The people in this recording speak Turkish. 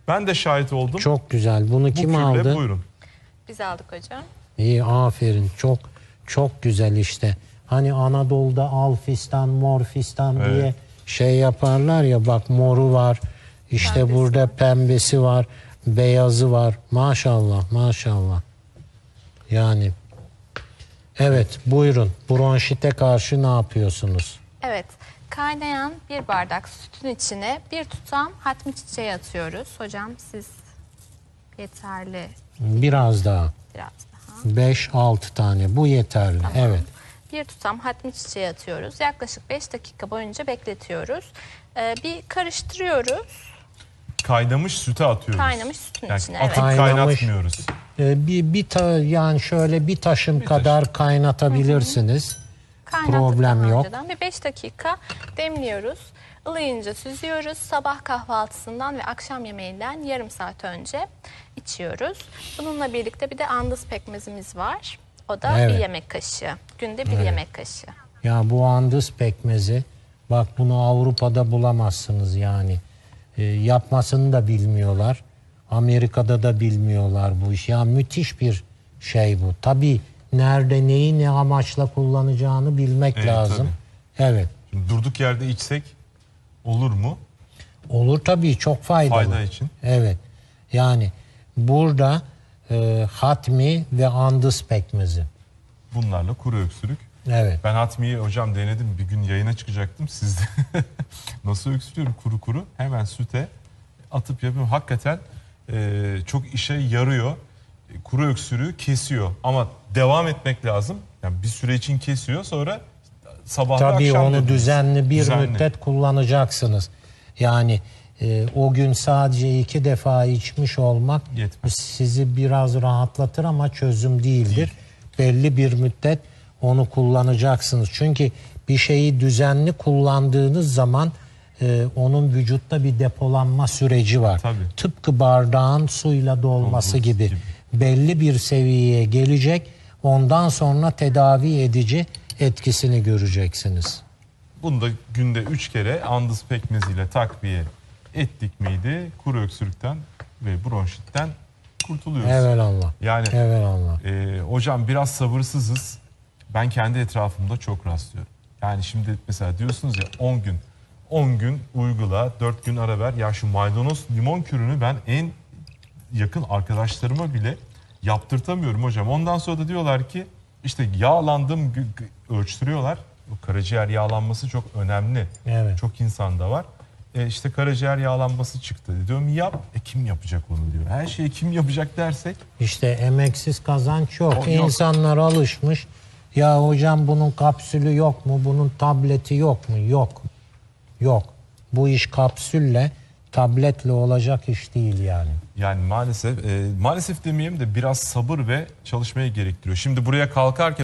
Ben de şahit oldum. Çok güzel. Bunu kim aldı? Buyurun. Biz aldık hocam. İyi, aferin. Çok güzel işte. Hani Anadolu'da al fistan, mor fistan diye şey yaparlar ya, bak moru var. İşte Pembesi burada var. pembesi var, beyazı var. Maşallah, maşallah. Yani evet, buyurun. Bronşite karşı ne yapıyorsunuz? Evet. Kaynayan bir bardak sütün içine bir tutam hatmi çiçeği atıyoruz. Hocam siz yeterli Biraz daha. biraz daha. 5-6 tane. Bu yeterli. Tamam. Evet. Bir tutam hatmi çiçeği atıyoruz. Yaklaşık 5 dakika boyunca bekletiyoruz. Bir karıştırıyoruz. Kaynamış süte atıyoruz. Kaynamış sütün Yani içine. atıp Evet. kaynatmıyoruz. Yani şöyle bir taşım kadar kaynatabilirsiniz. Kaynattık Problem daha yok. önceden. Bir 5 dakika demliyoruz. Ilıyınca süzüyoruz. Sabah kahvaltısından ve akşam yemeğinden yarım saat önce içiyoruz. Bununla birlikte bir de andız pekmezimiz var. O da Evet. bir yemek kaşığı. Günde bir yemek kaşığı. Ya bu andız pekmezi, bak bunu Avrupa'da bulamazsınız yani. Yapmasını da bilmiyorlar. Amerika'da da bilmiyorlar bu işi. Ya müthiş bir şey bu. Tabii nerede neyi ne amaçla kullanacağını bilmek lazım. Tabii. Evet. Şimdi durduk yerde içsek olur mu? Olur tabii, çok faydalı. Fayda için. Evet. Yani burada hatmi ve andız pekmezi. Bunlarla kuru öksürük. Evet. Ben hatmiyi hocam denedim. Bir gün yayına çıkacaktım. Siz de nasıl öksürüyorum kuru kuru. Hemen süte atıp yapıyorum. Hakikaten çok işe yarıyor. Kuru öksürüğü kesiyor. Ama devam etmek lazım. Yani bir süre için kesiyor. Sonra sabah ve Tabii akşam onu dediniz. düzenli bir müddet kullanacaksınız. Yani o gün sadece 2 defa içmiş olmak Yetmez. sizi biraz rahatlatır ama çözüm değildir. Belli bir müddet onu kullanacaksınız. Çünkü bir şeyi düzenli kullandığınız zaman onun vücutta bir depolanma süreci var. Tabii. Tıpkı bardağın suyla dolması gibi. Belli bir seviyeye gelecek. Ondan sonra tedavi edici etkisini göreceksiniz. Bunu da günde 3 kere andız pekmeziyle takviye ettik miydi? Kuru öksürükten ve bronşitten kurtuluyoruz. Evelallah. Yani Evelallah. hocam biraz sabırsızız. Ben kendi etrafımda çok rastlıyorum. Yani şimdi mesela diyorsunuz ya 10 gün uygula, 4 gün ara ver. Ya şu maydanoz limon kürünü ben en yakın arkadaşlarıma bile yaptırtamıyorum hocam. Ondan sonra da diyorlar ki işte yağlandım, ölçtürüyorlar. Bu karaciğer yağlanması çok önemli. Evet. Çok insanda var. İşte karaciğer yağlanması çıktı. Diyorum yap. Kim yapacak onu diyor. Her şeyi kim yapacak dersek. İşte emeksiz kazanç yok. Yok. İnsanlar alışmış. Ya hocam bunun kapsülü yok mu? Bunun tableti yok mu? Yok. Yok. Bu iş kapsülle, tabletle olacak iş değil yani. Yani maalesef demeyeyim de biraz sabır ve çalışmayı gerektiriyor. Şimdi buraya kalkarken